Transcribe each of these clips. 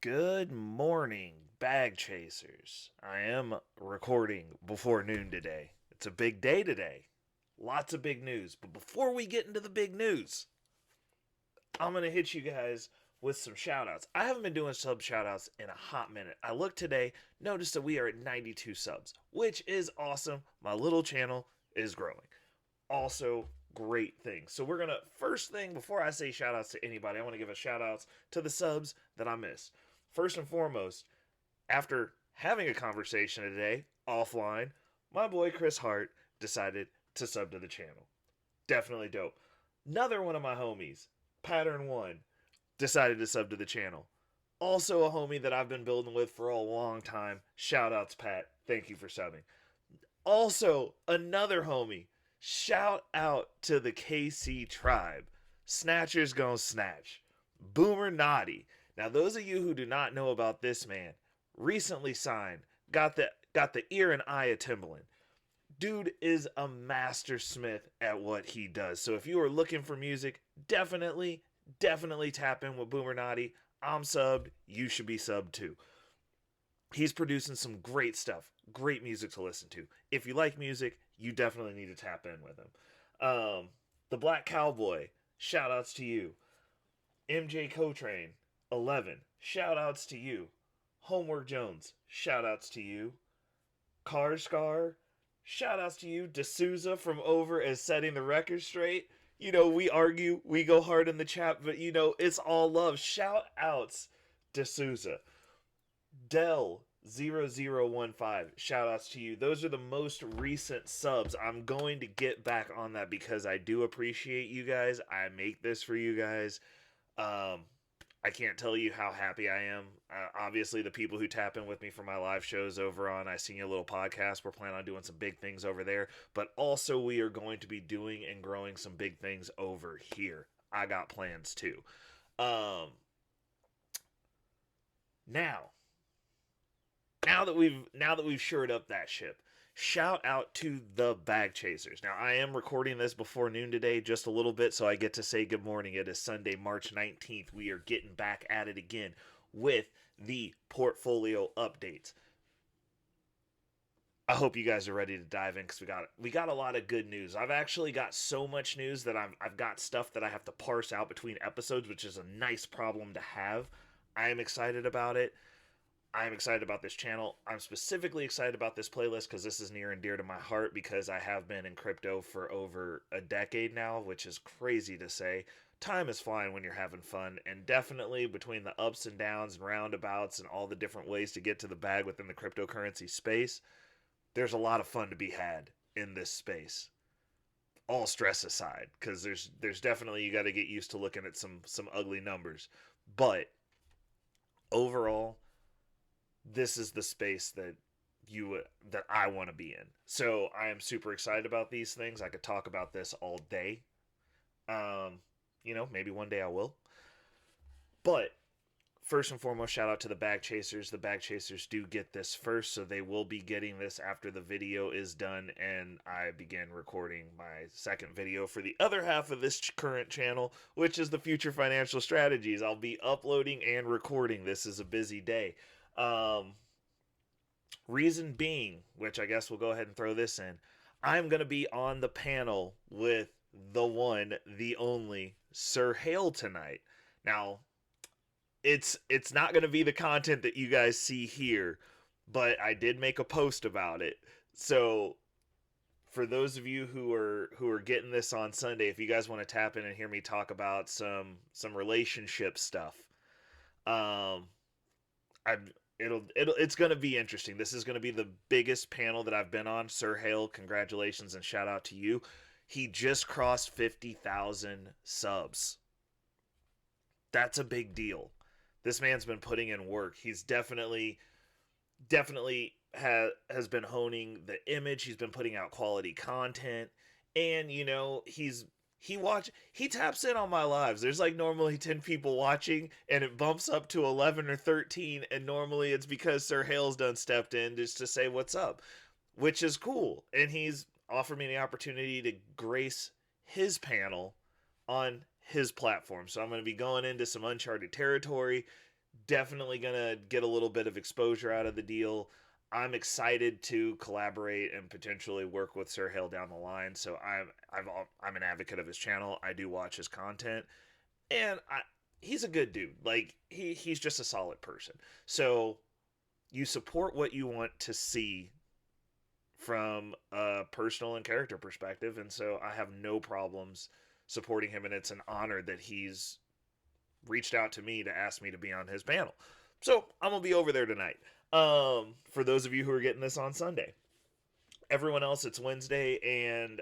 Good morning, bag chasers. I am recording before noon today. It's a big day today. Lots of big news. But before we get into the big news, I'm going to hit you guys with some shout outs. I haven't been doing sub shout outs in a hot minute. I looked today, noticed that we are at 92 subs, which is awesome. My little channel is growing. Also, great thing. So we're going to, first thing, before I say shout outs to anybody, I want to give a shout outs to the subs that I missed. First and foremost, after having a conversation today offline, my boy Chris Hart decided to sub to the channel. Definitely dope. Another one of my homies, Pattern One, decided to sub to the channel. Also a homie that I've been building with for a long time. Shout outs, Pat. Thank you for subbing. Also, another homie. Shout out to the KC tribe. Snatchers gonna snatch. Boomer Naughty. Now, those of you who do not know about this man, recently signed, got the ear and eye of Timbaland. Dude is a master smith at what he does. So if you are looking for music, definitely tap in with Boomer Naughty. I'm subbed. You should be subbed too. He's producing some great stuff. Great music to listen to. If you like music, you definitely need to tap in with him. The Black Cowboy, shout outs to you. MJ Cotrain, 11, shout outs to you. Homework Jones, shout outs to you. Car Scar, shout outs to you. D'Souza from over is setting the record straight. You know, we argue, we go hard in the chat, but you know, it's all love. Shout outs D'Souza. Dell0015, shout outs to you. Those are the most recent subs. I'm going to get back on that because I do appreciate you guys. I make this for you guys. I can't tell you how happy I am. Obviously, the people who tap in with me for my live shows over on I Seen Your Little Podcast, we're planning on doing some big things over there. But also, we are going to be doing and growing some big things over here. I got plans too. Now that we've shored up that ship, shout out to the bag chasers. Now, I am recording this before noon today, just a little bit, so I get to say good morning. It is Sunday, March 19th. We are getting back at it again with the portfolio updates. I hope you guys are ready to dive in because we got a lot of good news. I've actually got so much news that I've got stuff that I have to parse out between episodes, which is a nice problem to have. I am excited about it. I'm excited about this channel. I'm specifically excited about this playlist because this is near and dear to my heart because I have been in crypto for over a decade now, which is crazy to say. Time is flying when you're having fun, and definitely between the ups and downs and roundabouts and all the different ways to get to the bag within the cryptocurrency space, there's a lot of fun to be had in this space. All stress aside, because there's definitely, you got to get used to looking at some ugly numbers. But overall, this is the space that I want to be in. So I am super excited about these things. I could talk about this all day. Maybe one day I will. But first and foremost, shout out to the bag chasers. The bag chasers do get this first, so they will be getting this after the video is done and I begin recording my second video for the other half of this current channel, which is the future financial strategies. I'll be uploading and recording. This is a busy day. Reason being, which I guess we'll go ahead and throw this in, I'm going to be on the panel with the one, the only, Sir Hale tonight. Now, it's not going to be the content that you guys see here, but I did make a post about it. So, for those of you who are getting this on Sunday, if you guys want to tap in and hear me talk about some relationship stuff, it's going to be interesting. This is going to be the biggest panel that I've been on. Sir Hale, congratulations and shout out to you. He just crossed 50,000 subs. That's a big deal. This man's been putting in work. He's definitely has been honing the image. He's been putting out quality content, and he taps in on my lives. There's like normally 10 people watching and it bumps up to 11 or 13, and normally it's because Sir Hale's done stepped in just to say what's up, which is cool. And he's offered me the opportunity to grace his panel on his platform. So I'm going to be going into some uncharted territory, Definitely gonna get a little bit of exposure out of the deal. I'm excited to collaborate and potentially work with Sir Hale down the line. So I'm an advocate of his channel. I do watch his content, and he's a good dude. Like he's just a solid person. So you support what you want to see from a personal and character perspective, and so I have no problems supporting him, and it's an honor that he's reached out to me to ask me to be on his panel. So I'm gonna be over there tonight. For those of you who are getting this on Sunday, everyone else it's Wednesday, and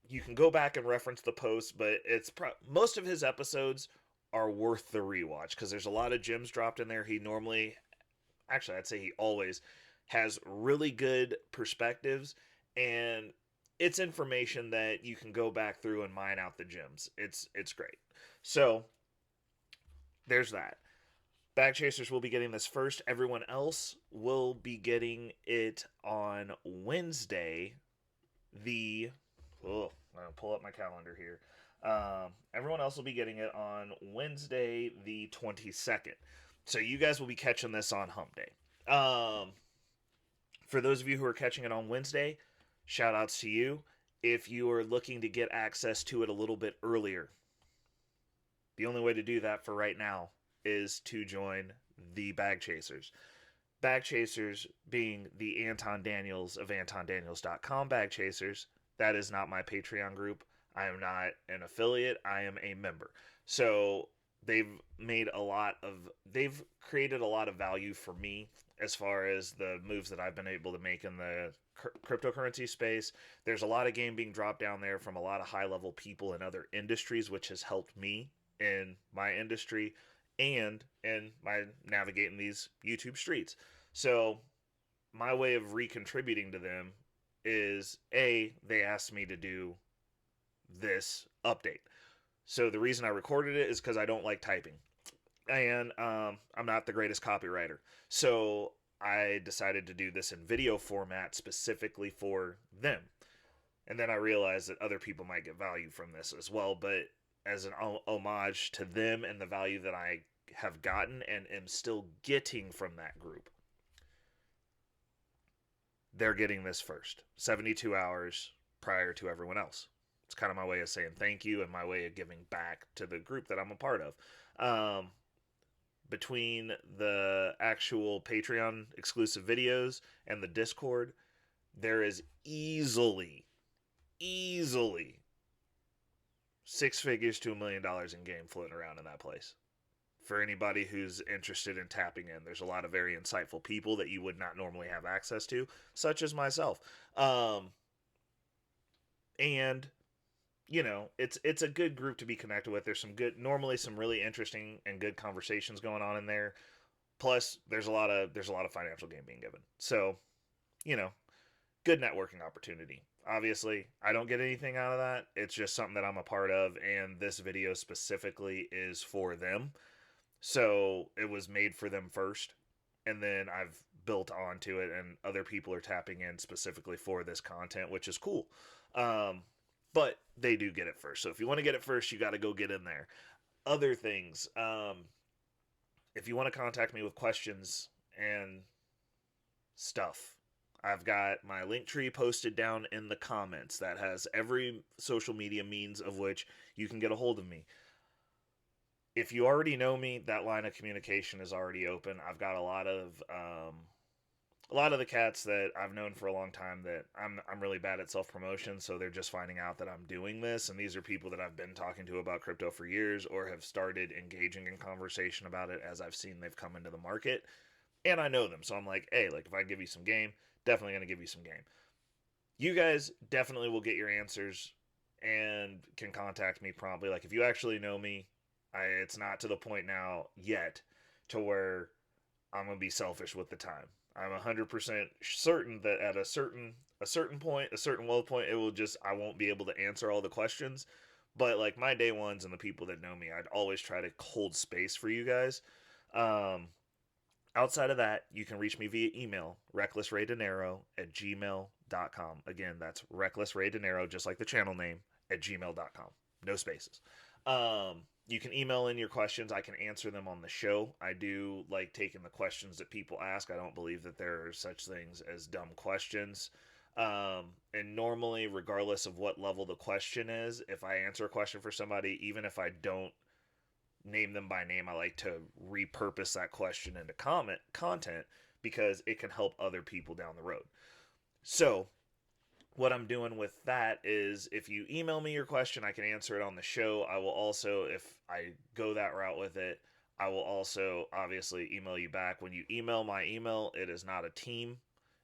you can go back and reference the post, but most of his episodes are worth the rewatch because there's a lot of gems dropped in there. He normally, actually, I'd say he always has really good perspectives, and it's information that you can go back through and mine out the gems. It's great. So there's that. Bag Chasers will be getting this first. Everyone else will be getting it on Wednesday. I'm gonna pull up my calendar here. Everyone else will be getting it on Wednesday, the 22nd. So you guys will be catching this on Hump Day. For those of you who are catching it on Wednesday, shout outs to you. If you are looking to get access to it a little bit earlier, the only way to do that for right now is to join the Bag Chasers. Bag Chasers being the Anton Daniels of AntonDaniels.com Bag Chasers. That is not my Patreon group. I am not an affiliate. I am a member. So they've created a lot of value for me as far as the moves that I've been able to make in the cryptocurrency space. There's a lot of game being dropped down there from a lot of high level people in other industries, which has helped me in my industry and in my navigating these YouTube streets. So my way of recontributing to them is they asked me to do this update. So the reason I recorded it is because I don't like typing, and I'm not the greatest copywriter. So I decided to do this in video format specifically for them. And then I realized that other people might get value from this as well, but as an homage to them and the value that I have gotten and am still getting from that group, they're getting this first, 72 hours prior to everyone else. It's kind of my way of saying thank you and my way of giving back to the group that I'm a part of. Between the actual Patreon exclusive videos and the Discord, there is easily six figures to $1 million in game floating around in that place. For anybody who's interested in tapping in, there's a lot of very insightful people that you would not normally have access to, such as myself. And it's a good group to be connected with. There's normally some really interesting and good conversations going on in there. Plus, there's a lot of financial game being given. So, good networking opportunity. Obviously, I don't get anything out of that. It's just something that I'm a part of, and this video specifically is for them. So it was made for them first, and then I've built onto it, and other people are tapping in specifically for this content, which is cool. But they do get it first. So if you want to get it first, you got to go get in there. Other things, if you want to contact me with questions and stuff, I've got my link tree posted down in the comments that has every social media means of which you can get a hold of me. If you already know me, that line of communication is already open. I've got a lot of the cats that I've known for a long time that I'm really bad at self-promotion, so they're just finding out that I'm doing this, and these are people that I've been talking to about crypto for years or have started engaging in conversation about it as I've seen they've come into the market, and I know them. So I'm like, hey, like if I give you some game, definitely going to give you some game. You guys definitely will get your answers and can contact me promptly. Like if you actually know me, it's not to the point now yet to where I'm going to be selfish with the time. I'm 100% certain that at a certain point, a certain low point, I won't be able to answer all the questions. But like my day ones and the people that know me, I'd always try to hold space for you guys. Outside of that, you can reach me via email, recklessraydinero@gmail.com. Again, that's recklessraydinero, just like the channel name, @gmail.com. No spaces. You can email in your questions. I can answer them on the show. I do like taking the questions that people ask. I don't believe that there are such things as dumb questions. And normally, regardless of what level the question is, if I answer a question for somebody, even if I don't name them by name, I like to repurpose that question into content because it can help other people down the road. So, what I'm doing with that is if you email me your question, I can answer it on the show. I will also, if I go that route with it, I will also obviously email you back. When you email my email, it is not a team,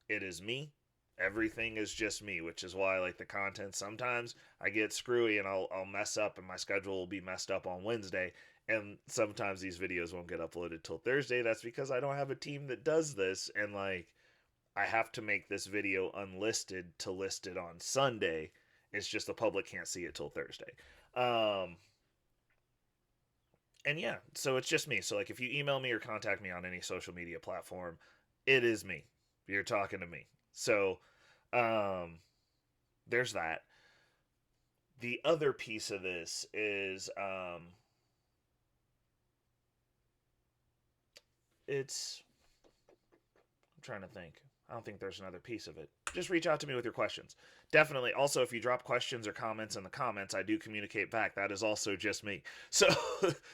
it is me. Everything is just me, which is why I like the content. Sometimes I get screwy and I'll mess up and my schedule will be messed up on Wednesday. And sometimes these videos won't get uploaded till Thursday. That's because I don't have a team that does this. And like, I have to make this video unlisted to list it on Sunday. It's just the public can't see it till Thursday. Um, and yeah, so it's just me. So like if you email me or contact me on any social media platform, it is me. You're talking to me. So um, there's that. The other piece of this is it's I'm trying to think. I don't think there's another piece of it. Just reach out to me with your questions. Definitely. Also, if you drop questions or comments in the comments, I do communicate back. That is also just me. So,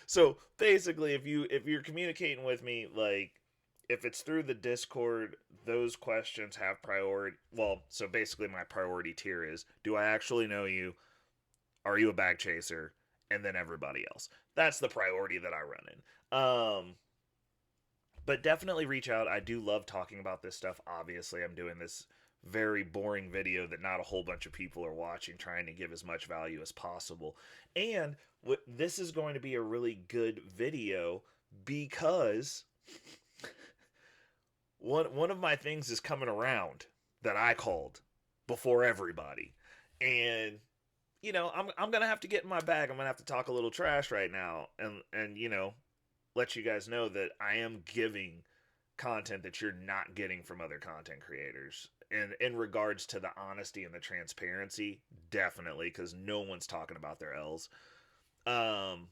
so basically, if you're communicating with me, like if it's through the Discord, those questions have priority. Well, so basically, my priority tier is: do I actually know you? Are you a bag chaser? And then everybody else. That's the priority that I run in. But definitely reach out. I do love talking about this stuff. Obviously, I'm doing this very boring video that not a whole bunch of people are watching, trying to give as much value as possible. And this is going to be a really good video because one of my things is coming around that I called before everybody. And I'm gonna have to get in my bag. I'm gonna have to talk a little trash right now, and let you guys know that I am giving content that you're not getting from other content creators. And in regards to the honesty and the transparency, definitely, because no one's talking about their L's. Um,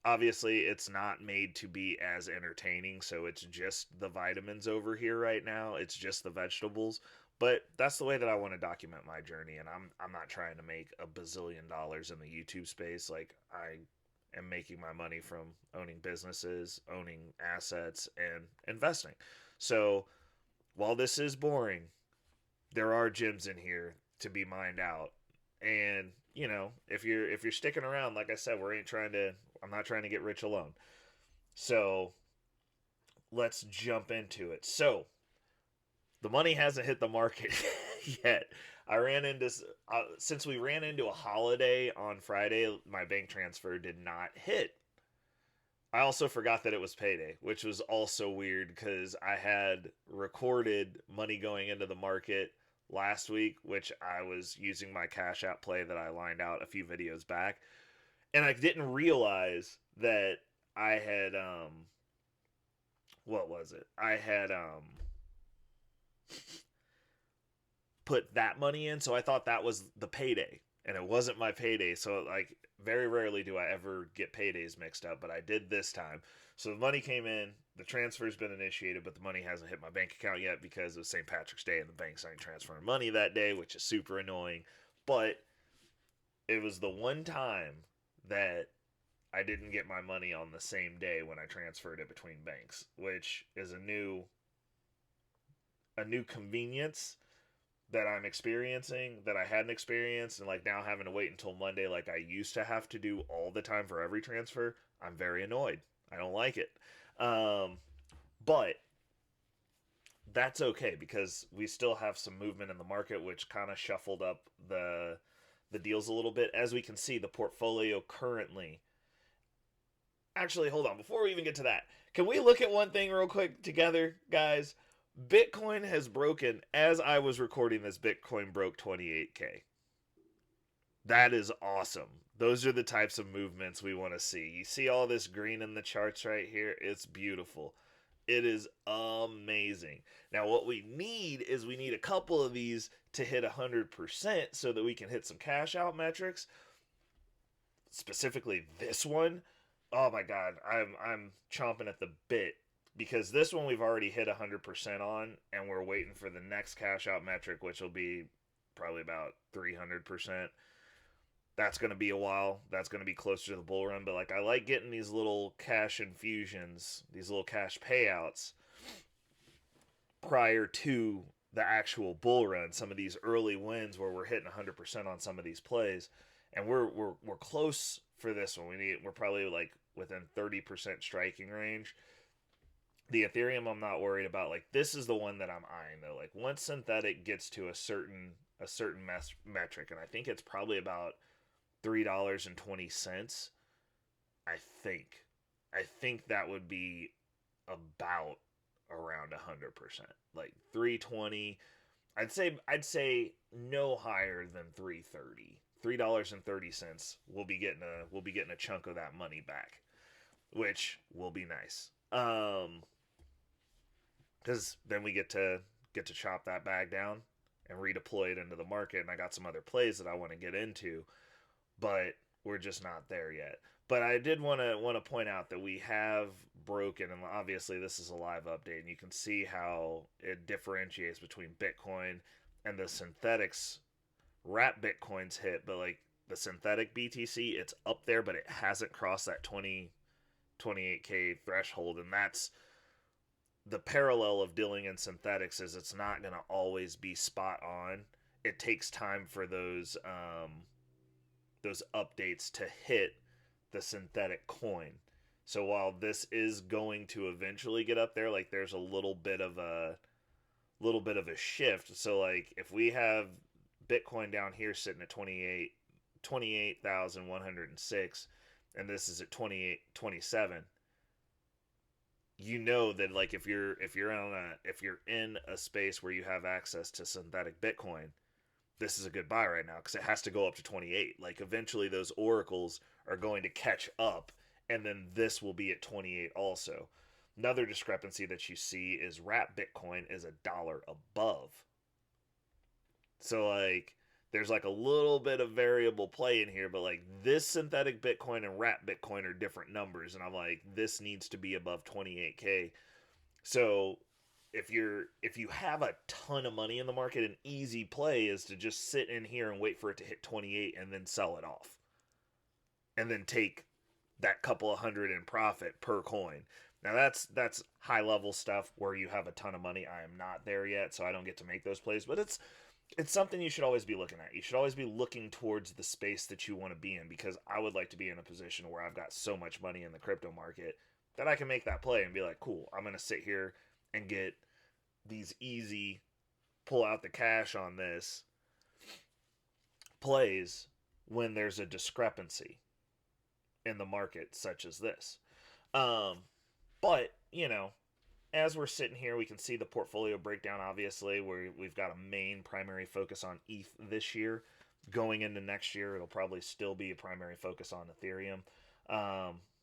Obviously, it's not made to be as entertaining, so it's just the vitamins over here right now. It's just the vegetables. But that's the way that I want to document my journey, and I'm not trying to make a bazillion dollars in the YouTube space. Like I am making my money from owning businesses, owning assets, and investing. So while this is boring, there are gems in here to be mined out. And if you're sticking around, like I said, I'm not trying to get rich alone. So let's jump into it. So the money hasn't hit the market yet. I ran into since we ran into a holiday on Friday, my bank transfer did not hit. I also forgot that it was payday, which was also weird because I had recorded money going into the market last week, which I was using my CashApp play that I lined out a few videos back, and I didn't realize that I had what was it? I had put that money in, so I thought that was the payday, and it wasn't my payday. So like very rarely do I ever get paydays mixed up, but I did this time. So the money came in, the transfer's been initiated, but the money hasn't hit my bank account yet because it was St. Patrick's Day and the banks aren't transferring money that day, which is super annoying. But it was the one time that I didn't get my money on the same day when I transferred it between banks, which is a new convenience that I'm experiencing that I hadn't experienced, and like now having to wait until Monday like I used to have to do all the time for every transfer. I'm very annoyed. I don't like it. But that's okay because we still have some movement in the market, which kind of shuffled up the deals a little bit. As we can see, the portfolio currently. Actually, hold on. Before we even get to that, can we look at one thing real quick together, guys? Bitcoin has broken, as I was recording this, Bitcoin broke 28K. That is awesome. Those are the types of movements we want to see. You see all this green in the charts right here? It's beautiful. It is amazing. Now, what we need is we need a couple of these to hit 100% so that we can hit some cash out metrics. specifically this one, oh my god, I'm chomping at the bit because this one we've already hit 100% on, and we're waiting for the next cash out metric, which will be probably about 300%. That's going to be a while. That's going to be closer to the bull run. But like, I like getting these little cash infusions, these little cash payouts prior to the actual bull run. Some of these early wins where we're hitting 100% on some of these plays, and we're close for this one. We're probably like within 30% striking range. The Ethereum, I'm not worried about. Like, this is the one that I'm eyeing though. Like, once synthetic gets to a certain metric, and I think it's probably about $3.20. I think. I think that would be about around 100%. Like 320. I'd say no higher than 330. $3.30. We'll be getting a chunk of that money back, which will be nice. Because then we get to chop that bag down and redeploy it into the market. And I got some other plays that I want to get into, but we're just not there yet. But I did want to point out that we have broken, and obviously this is a live update, and you can see how it differentiates between Bitcoin and the synthetics. Wrap Bitcoin's hit, but like the synthetic BTC, it's up there, but it hasn't crossed that 28K threshold, and that's the parallel of dealing in synthetics. Is it's not going to always be spot on. It takes time for those updates to hit the synthetic coin. So while this is going to eventually get up there, like there's a little bit of a shift. So like if we have Bitcoin down here sitting at 28,106, and this is at 2827, you know that like if you're in a space where you have access to synthetic Bitcoin, this is a good buy right now because it has to go up to 28. Like eventually those oracles are going to catch up, and then this will be at 28 also. Another discrepancy that you see is Wrap Bitcoin is $1 above. So like there's like a little bit of variable play in here, but like this synthetic Bitcoin and Wrap Bitcoin are different numbers, and I'm like, this needs to be above 28K. So if you have a ton of money in the market, an easy play is to just sit in here and wait for it to hit 28 and then sell it off, and then take that couple of hundred in profit per coin. Now that's high level stuff where you have a ton of money. I am not there yet, so I don't get to make those plays, but it's something you should always be looking at. You should always be looking towards the space that you want to be in, because I would like to be in a position where I've got so much money in the crypto market that I can make that play and be like, cool, I'm going to sit here and get these easy pull out the cash on this plays when there's a discrepancy in the market such as this. But, as we're sitting here, we can see the portfolio breakdown, obviously, where we've got a main primary focus on ETH this year. Going into next year, it'll probably still be a primary focus on Ethereum.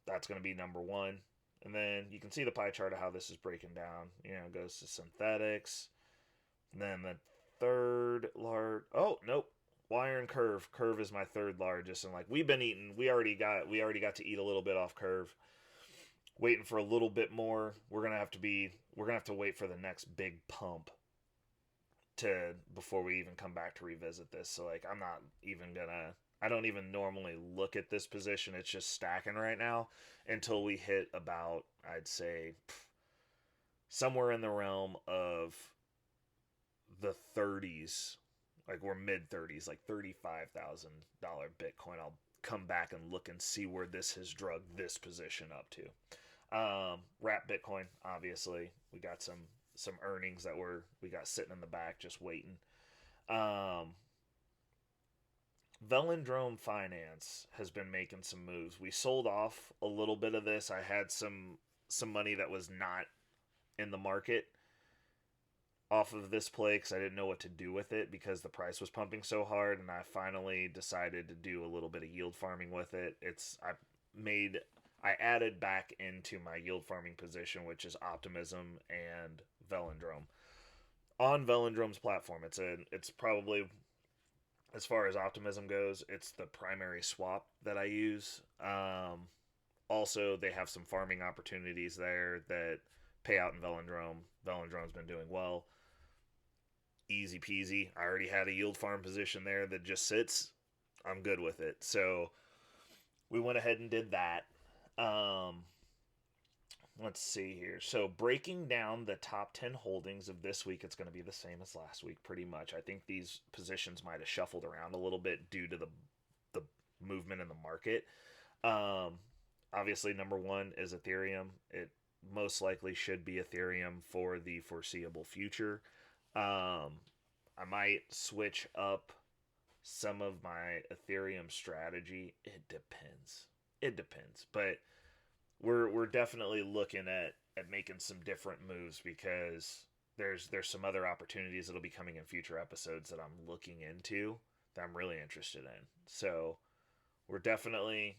That's going to be number one. And then you can see the pie chart of how this is breaking down. It goes to synthetics. And then the third large... Oh, nope. Wire and Curve. Curve is my third largest. And like we've been eating, we already got to eat a little bit off Curve. Waiting for a little bit more. We're gonna have to wait for the next big pump before we even come back to revisit this. So like I don't even normally look at this position. It's just stacking right now until we hit about, I'd say, somewhere in the realm of the 30s. Like we're mid 30s, like $35,000 Bitcoin. I'll come back and look and see where this has drugged this position up to. Wrap Bitcoin, obviously, we got some earnings that we got sitting in the back just waiting. Velindrome Finance has been making some moves. We sold off a little bit of this. I had some money that was not in the market off of this play because I didn't know what to do with it because the price was pumping so hard, and I finally decided to do a little bit of yield farming with it. I added back into my yield farming position, which is Optimism and Velindrome. On Velindrome's platform, it's probably As far as optimism goes, it's the primary swap that I use. Also, they have some farming opportunities there that pay out in Velindrome. Velindrome's been doing well. Easy peasy. I already had a yield farm position there that just sits. I'm good with it. So we went ahead and did that. Um, let's see here. So breaking down the top 10 holdings of this week, it's going to be the same as last week, pretty much. I think these positions might have shuffled around a little bit due to the movement in the market. Um, Obviously, number one is Ethereum. It most likely should be Ethereum for the foreseeable future. Um, I might switch up some of my Ethereum strategy. It depends. It depends, but we're definitely looking at making some different moves because there's some other opportunities that'll be coming in future episodes that I'm looking into that I'm really interested in. So we're definitely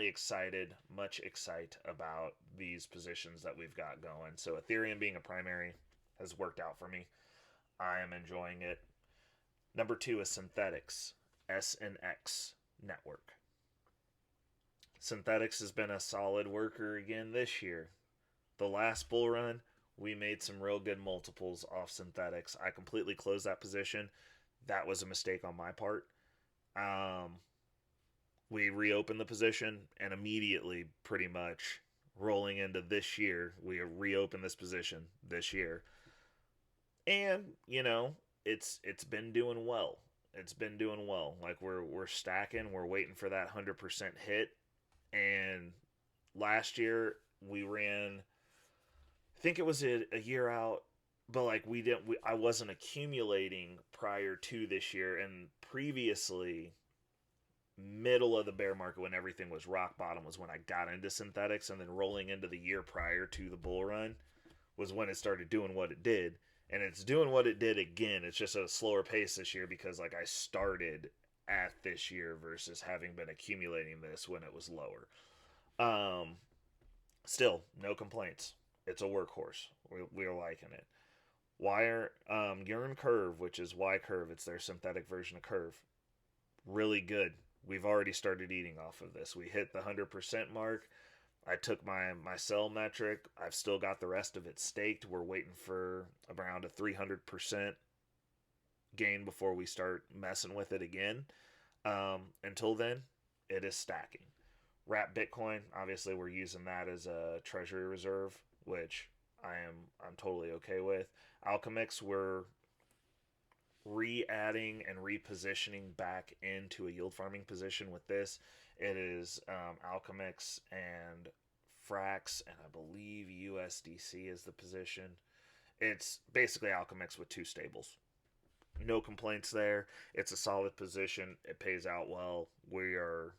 excited, much excited about these positions that we've got going. So Ethereum being a primary has worked out for me. I am enjoying it. Number two is Synthetics, SNX network. Synthetics has been a solid worker again this year. The last bull run, we made some real good multiples off Synthetics. I completely closed that position. That was a mistake on my part. Um, we reopened the position and immediately, pretty much rolling into this year, we reopened this position this year. And, it's been doing well. It's been doing well. Like we're stacking, we're waiting for that 100% hit. And last year we ran, I think it was a year out, but like I wasn't accumulating prior to this year, and previously middle of the bear market when everything was rock bottom was when I got into Synthetics, and then rolling into the year prior to the bull run was when it started doing what it did. And it's doing what it did again. It's just at a slower pace this year because like I started at this year versus having been accumulating this when it was lower. Um, Still, no complaints. It's a workhorse. We're liking it. Wire, Urn Curve, which is Y Curve, it's their synthetic version of Curve. Really good. We've already started eating off of this. We hit the 100% mark. I took my sell metric. I've still got the rest of it staked. We're waiting for around a 300% gain before we start messing with it again. Until then, it is stacking. Wrap Bitcoin, obviously, we're using that as a treasury reserve, which I'm totally okay with. Alchemix, we're re-adding and repositioning back into a yield farming position with this. It is Alchemix and Frax, and I believe USDC is the position. It's basically Alchemix with two stables. No complaints there. It's a solid position. It pays out well. We're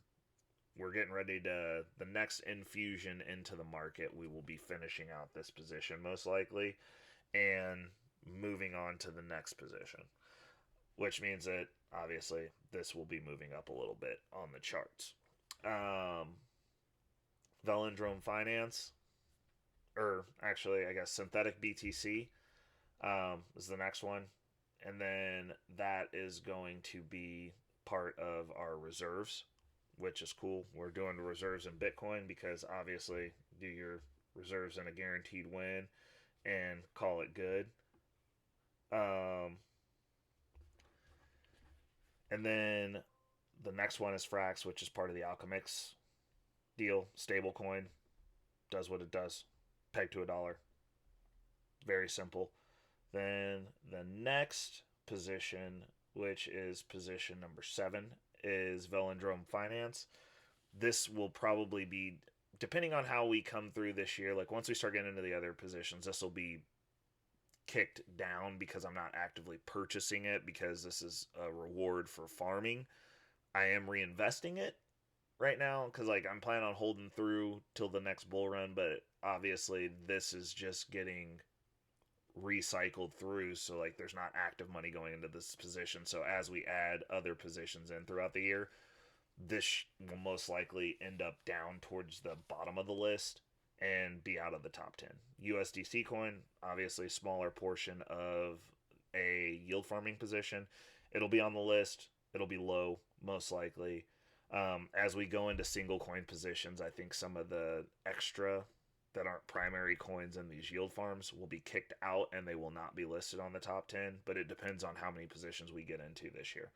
getting ready to the next infusion into the market. We will be finishing out this position most likely and moving on to the next position, which means that obviously this will be moving up a little bit on the charts. Velindrome Finance, or actually, I guess Synthetic BTC is the next one. And then that is going to be part of our reserves, which is cool. We're doing the reserves in Bitcoin because obviously do your reserves in a guaranteed win and call it good. Um, and then the next one is Frax, which is part of the Alchemix deal. Stablecoin does what it does. Peg to a dollar. Very simple. Then the next position, which is position number 7, is Velindrome Finance. This will probably be, depending on how we come through this year, like once we start getting into the other positions, this will be kicked down because I'm not actively purchasing it because this is a reward for farming. I am reinvesting it right now because like I'm planning on holding through till the next bull run, but obviously this is just getting recycled through, so like there's not active money going into this position. So as we add other positions in throughout the year, this will most likely end up down towards the bottom of the list and be out of the top 10. USDC coin, obviously smaller portion of a yield farming position. It'll be on the list. It'll be low, most likely. As we go into single coin positions, I think some of the extra that aren't primary coins in these yield farms will be kicked out and they will not be listed on the top 10, but it depends on how many positions we get into this year.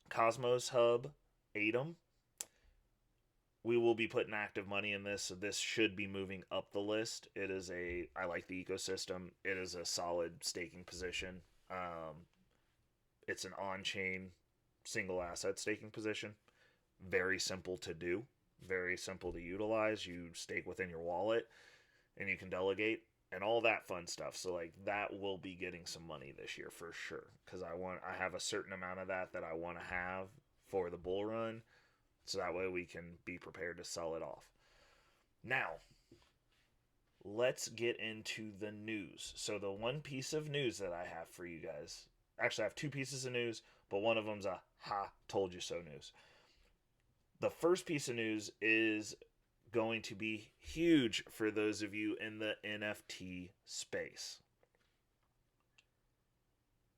Cosmos Hub, Atom. We will be putting active money in this, so this should be moving up the list. I like the ecosystem. It is a solid staking position. It's an on-chain single asset staking position. Very simple to do, very simple to utilize. You stake within your wallet and you can delegate and all that fun stuff. So like that will be getting some money this year for sure, because I have a certain amount of that I want to have for the bull run, so that way we can be prepared to sell it off. Now, let's get into the news. So the one piece of news that I have for you guys, actually I have two pieces of news, but one of them's a told you so news. The first piece of news is going to be huge for those of you in the NFT space.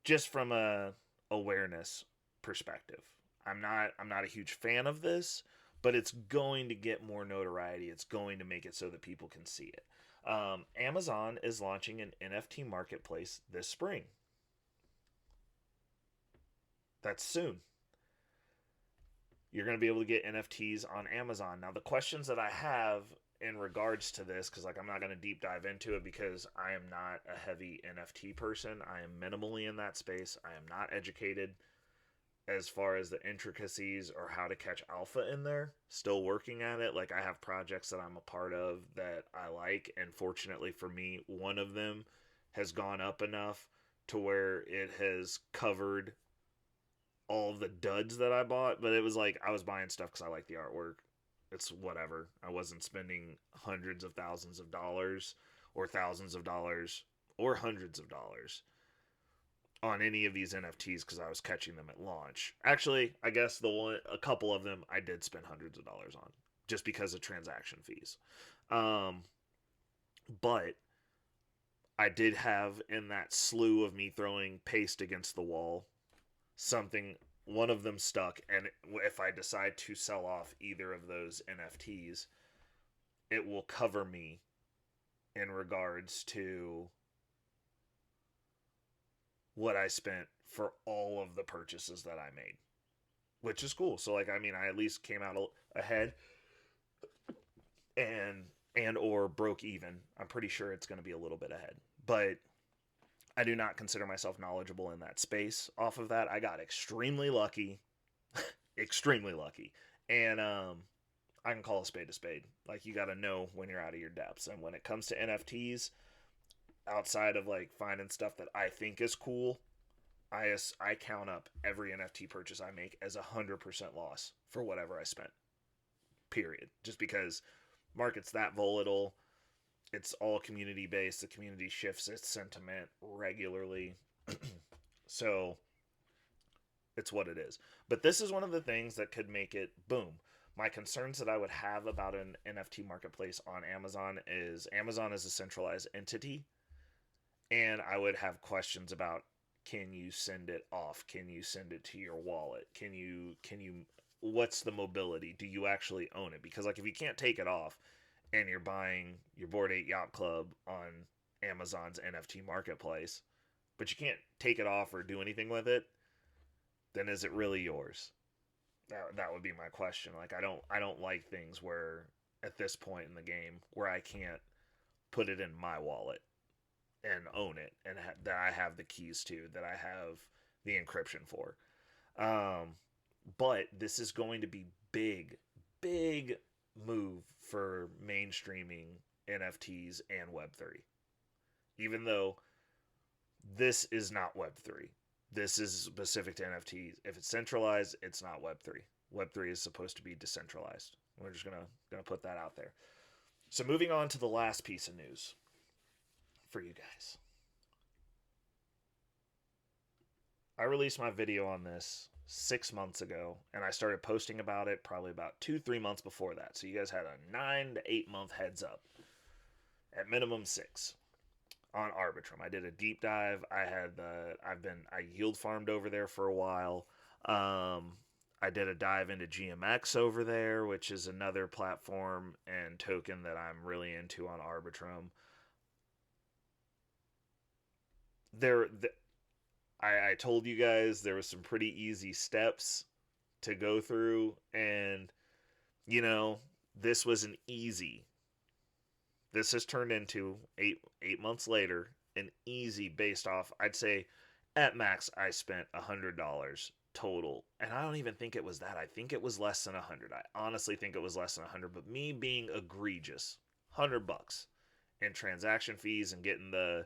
Just from a awareness perspective. I'm not a huge fan of this, but it's going to get more notoriety. It's going to make it so that people can see it. Amazon is launching an NFT marketplace this spring. That's soon. You're going to be able to get NFTs on Amazon. Now, the questions that I have in regards to this, because like I'm not going to deep dive into it because I am not a heavy NFT person. I am minimally in that space. I am not educated as far as the intricacies or how to catch alpha in there. Still working at it. Like I have projects that I'm a part of that I like, and fortunately for me, one of them has gone up enough to where it has covered all the duds that I bought. But it was like I was buying stuff because I like the artwork. It's whatever. I wasn't spending hundreds of thousands of dollars or thousands of dollars or hundreds of dollars on any of these NFTs because I was catching them at launch. Actually, I guess a couple of them I did spend hundreds of dollars on just because of transaction fees. But I did have in that slew of me throwing paste against the wall, one of them stuck, and if I decide to sell off either of those NFTs, it will cover me in regards to what I spent for all of the purchases that I made, which is cool. So like, I mean, I at least came out ahead and or broke even. I'm pretty sure it's going to be a little bit ahead, but I do not consider myself knowledgeable in that space. Off of that, I got extremely lucky, extremely lucky. And I can call a spade a spade. Like, you got to know when you're out of your depths. And when it comes to NFTs, outside of like finding stuff that I think is cool, I count up every NFT purchase I make as 100% loss for whatever I spent. Period. Just because market's that volatile. It's all community based. The community shifts its sentiment regularly. So it's what it is. But this is one of the things that could make it boom. My concerns that I would have about an NFT marketplace on Amazon is a centralized entity. And I would have questions about, can you send it off? Can you send it to your wallet? Can you what's the mobility? Do you actually own it? Because like if you can't take it off, and you're buying your Bored Ape Yacht Club on Amazon's NFT marketplace, but you can't take it off or do anything with it, then is it really yours? That would be my question. Like I don't like things where at this point in the game where I can't put it in my wallet and own it, and that I have the keys to, that I have the encryption for. But this is going to be big move for mainstreaming NFTs and Web3. Even though this is not Web3. This is specific to NFTs. If it's centralized, it's not Web3. Web3 is supposed to be decentralized. We're just gonna put that out there. So moving on to the last piece of news for you guys. I released my video on this 6 months ago, and I started posting about it probably about 2-3 months before that. So you guys had a 9 to 8 month heads up, at minimum 6. on Arbitrum. I did a deep dive. I yield farmed over there for a while. I did a dive into GMX over there, which is another platform and token that I'm really into on Arbitrum. There, I told you guys there was some pretty easy steps to go through, and you know, this was an easy. This has turned into 8 months later an easy based off. I'd say at max I spent $100 total, and I don't even think it was that. I think it was less than 100. I honestly think it was less than 100. But me being egregious, $100 in transaction fees and getting the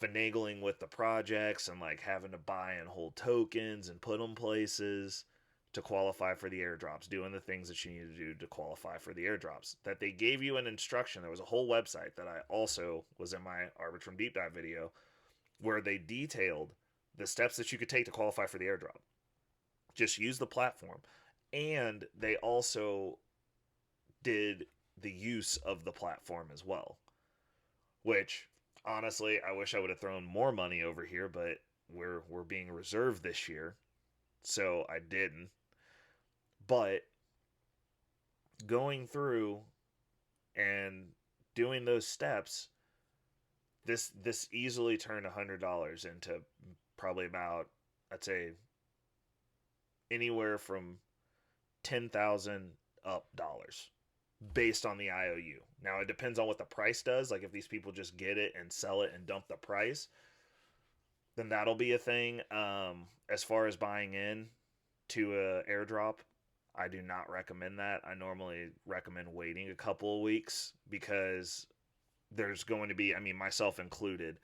finagling with the projects and like having to buy and hold tokens and put them places to qualify for the airdrops, doing the things that you need to do to qualify for the airdrops. That they gave you an instruction. There was a whole website that I also was in my Arbitrum deep dive video where they detailed the steps that you could take to qualify for the airdrop. Just use the platform. And they also did the use of the platform as well, which honestly, I wish I would have thrown more money over here, but we're being reserved this year, so I didn't. But going through and doing those steps, this easily turned $100 into probably about, I'd say, anywhere from 10,000 up dollars based on the IOU. Now it depends on what the price does. Like if these people just get it and sell it and dump the price, then that'll be a thing. As far as buying in to a airdrop, I do not recommend that. I normally recommend waiting a couple of weeks because there's going to be, I mean, myself included,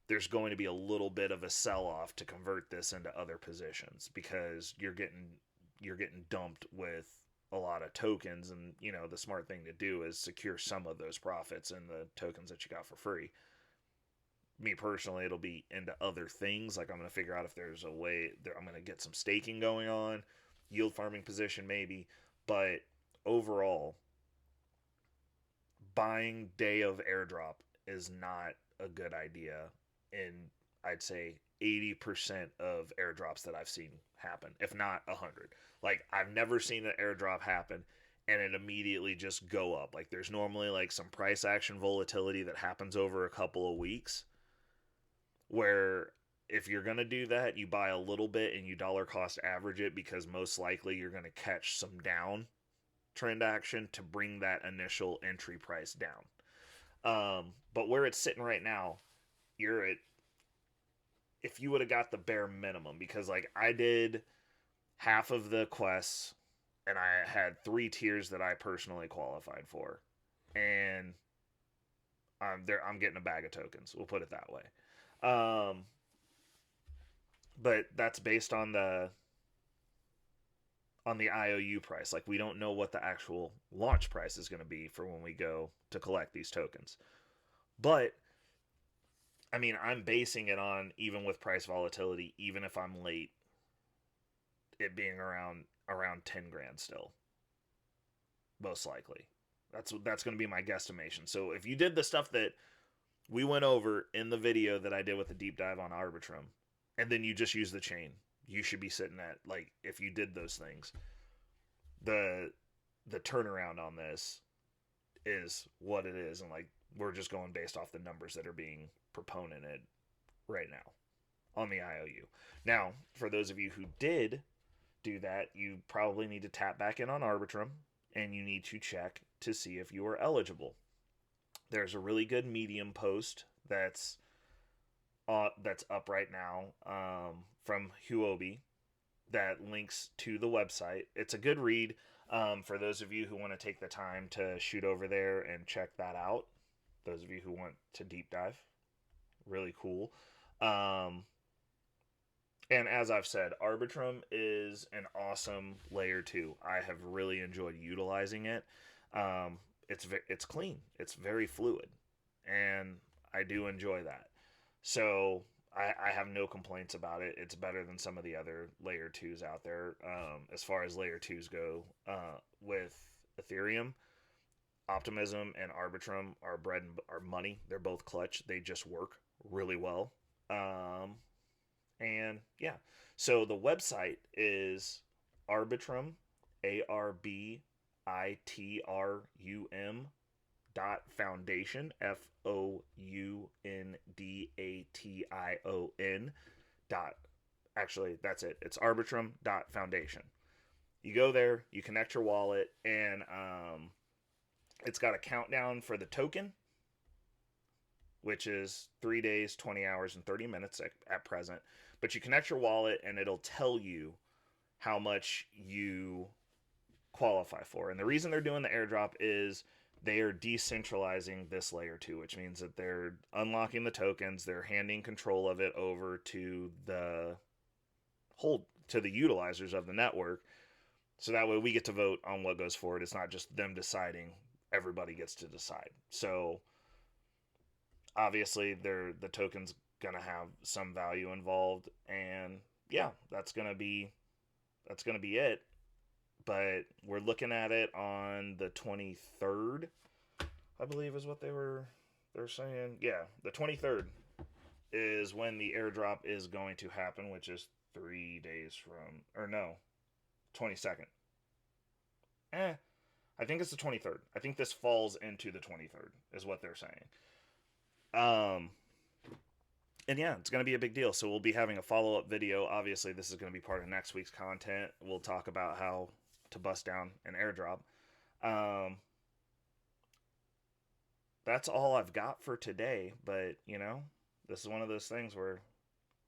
there's going to be a little bit of a sell-off to convert this into other positions because you're getting dumped with a lot of tokens, and you know the smart thing to do is secure some of those profits in the tokens that you got for free. Me personally, it'll be into other things. Like I'm going to figure out if there's a way there, I'm going to get some staking going on, yield farming position maybe, but overall, buying day of airdrop is not a good idea in, I'd say, 80% of airdrops that I've seen happen, if not 100. Like I've never seen an airdrop happen and it immediately just go up. Like there's normally like some price action volatility that happens over a couple of weeks where if you're going to do that, you buy a little bit and you dollar cost average it because most likely you're going to catch some down trend action to bring that initial entry price down. But where it's sitting right now, you're at, if you would have got the bare minimum, because like I did half of the quests and I had 3 tiers that I personally qualified for, and I'm getting a bag of tokens. We'll put it that way. But that's based on the IOU price. Like we don't know what the actual launch price is going to be for when we go to collect these tokens. But I mean, I'm basing it on, even with price volatility, even if I'm late, it being around 10 grand still. Most likely. That's going to be my guesstimation. So if you did the stuff that we went over in the video that I did with the deep dive on Arbitrum, and then you just use the chain, you should be sitting at, like, if you did those things, the turnaround on this is what it is. And like, we're just going based off the numbers that are being proponented right now on the IOU. Now, for those of you who did do that, you probably need to tap back in on Arbitrum and you need to check to see if you are eligible. There's a really good Medium post that's up right now from Huobi that links to the website. It's a good read for those of you who want to take the time to shoot over there and check that out. Those of you who want to deep dive, really cool. And as I've said, Arbitrum is an awesome layer 2. I have really enjoyed utilizing it. It's clean. It's very fluid, and I do enjoy that. So I have no complaints about it. It's better than some of the other layer 2s out there. As far as layer 2s go, with Ethereum, Optimism and Arbitrum are bread and are money. They're both clutch. They just work really well. Um, and yeah, so the website is Arbitrum, ARBITRUM foundation, FOUNDATION dot. Actually, that's it. It's Arbitrum foundation. You go there, you connect your wallet, and it's got a countdown for the token, which is 3 days, 20 hours, and 30 minutes at present. But you connect your wallet, and it'll tell you how much you qualify for. And the reason they're doing the airdrop is they are decentralizing this layer 2, which means that they're unlocking the tokens, they're handing control of it over to the utilizers of the network, so that way we get to vote on what goes forward. It's not just them deciding, everybody gets to decide. So obviously the token's gonna have some value involved, and yeah, that's gonna be it. But we're looking at it on the 23rd, I believe is what they're saying. Yeah, the 23rd is when the airdrop is going to happen, which is 3 days from, or no, 22nd. I think it's the 23rd. I think this falls into the 23rd is what they're saying. And yeah, it's going to be a big deal. So we'll be having a follow-up video. Obviously, this is going to be part of next week's content. We'll talk about how to bust down an airdrop. That's all I've got for today. But, you know, this is one of those things where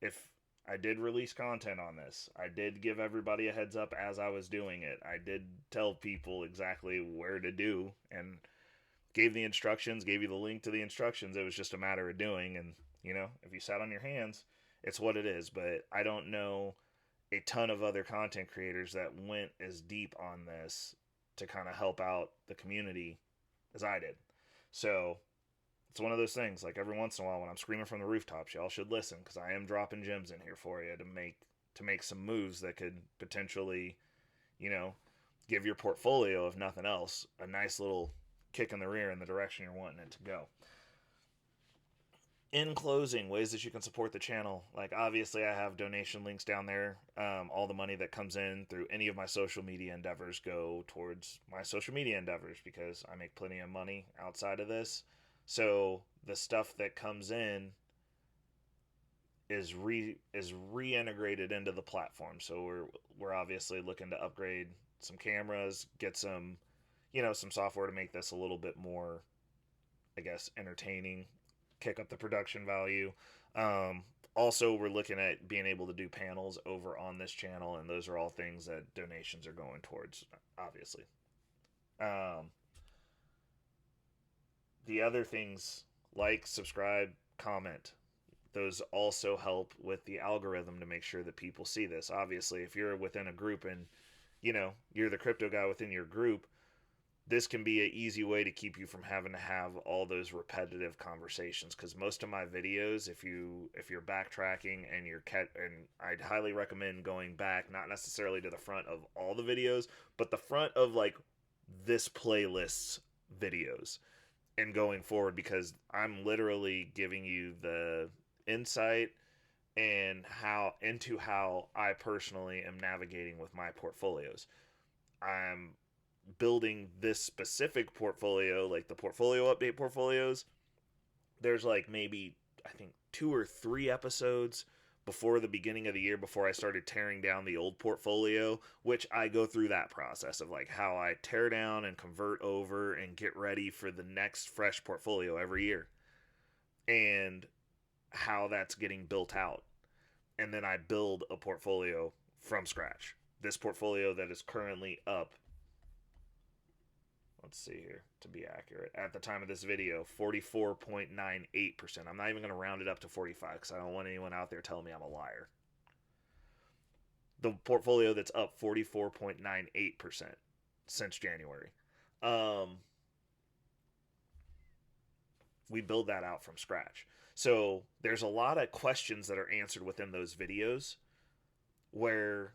if I did release content on this, I did give everybody a heads up as I was doing it. I did tell people exactly where to do and gave the instructions, gave you the link to the instructions. It was just a matter of doing. And, you know, if you sat on your hands, it's what it is. But I don't know a ton of other content creators that went as deep on this to kind of help out the community as I did. So it's one of those things, like every once in a while when I'm screaming from the rooftops, y'all should listen, because I am dropping gems in here for you to make some moves that could potentially, you know, give your portfolio, if nothing else, a nice little kick in the rear in the direction you're wanting it to go. In closing, ways that you can support the channel. Like, obviously, I have donation links down there. All the money that comes in through any of my social media endeavors go towards my social media endeavors, because I make plenty of money outside of this. So the stuff that comes in is reintegrated into the platform. So we're obviously looking to upgrade some cameras, get some, you know, some software to make this a little bit more, I guess, entertaining, kick up the production value. Also, we're looking at being able to do panels over on this channel, and those are all things that donations are going towards, obviously. The other things, like, subscribe, comment, those also help with the algorithm to make sure that people see this. Obviously, if you're within a group and, you know, you're the crypto guy within your group, this can be an easy way to keep you from having to have all those repetitive conversations. Because most of my videos, if you're backtracking and I'd highly recommend going back, not necessarily to the front of all the videos, but the front of like this playlist's videos and going forward, because I'm literally giving you the insight and how I personally am navigating with my portfolios. I'm building this specific portfolio, like the portfolio update portfolios. There's like maybe, I think, 2 or 3 episodes before the beginning of the year, before I started tearing down the old portfolio, which I go through that process of like how I tear down and convert over and get ready for the next fresh portfolio every year, and how that's getting built out. And then I build a portfolio from scratch. This portfolio that is currently up, let's see here, to be accurate, at the time of this video, 44.98%. I'm not even going to round it up to 45 because I don't want anyone out there telling me I'm a liar. The portfolio that's up 44.98% since January. We build that out from scratch. So there's a lot of questions that are answered within those videos where,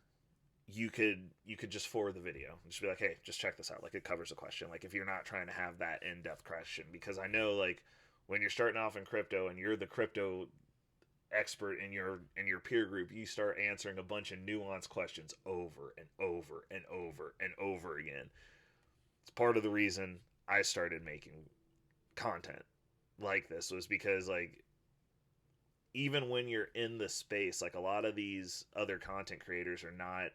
you could just forward the video and just be like, hey, just check this out. Like, it covers a question. Like, if you're not trying to have that in-depth question, because I know, like, when you're starting off in crypto and you're the crypto expert in your peer group, you start answering a bunch of nuanced questions over and over and over and over again. It's part of the reason I started making content like this, was because, like, even when you're in the space, like, a lot of these other content creators are not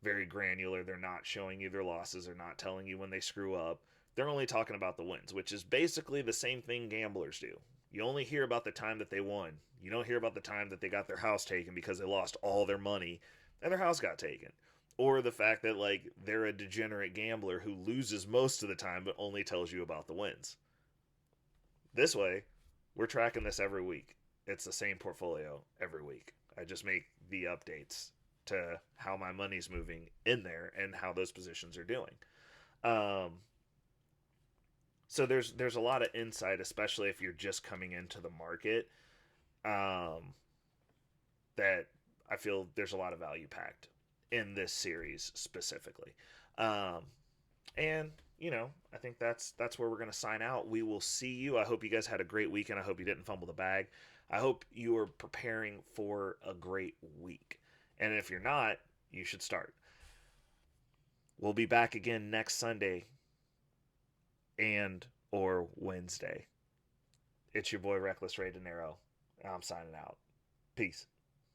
very granular. They're not showing you their losses. They're not telling you when they screw up. They're only talking about the wins, which is basically the same thing gamblers do. You only hear about the time that they won. You don't hear about the time that they got their house taken because they lost all their money and their house got taken. Or the fact that, like, they're a degenerate gambler who loses most of the time but only tells you about the wins. This way, we're tracking this every week. It's the same portfolio every week. I just make the updates to how my money's moving in there and how those positions are doing. Um, so there's a lot of insight, especially if you're just coming into the market. Um, that I feel there's a lot of value packed in this series specifically. Um, and I think that's where we're going to sign out. We will see you. I hope you guys had a great weekend. I hope you didn't fumble the bag. I hope you are preparing for a great week. And if you're not, you should start. We'll be back again next Sunday and or Wednesday. It's your boy Reckless Ray De Niro. I'm signing out. Peace.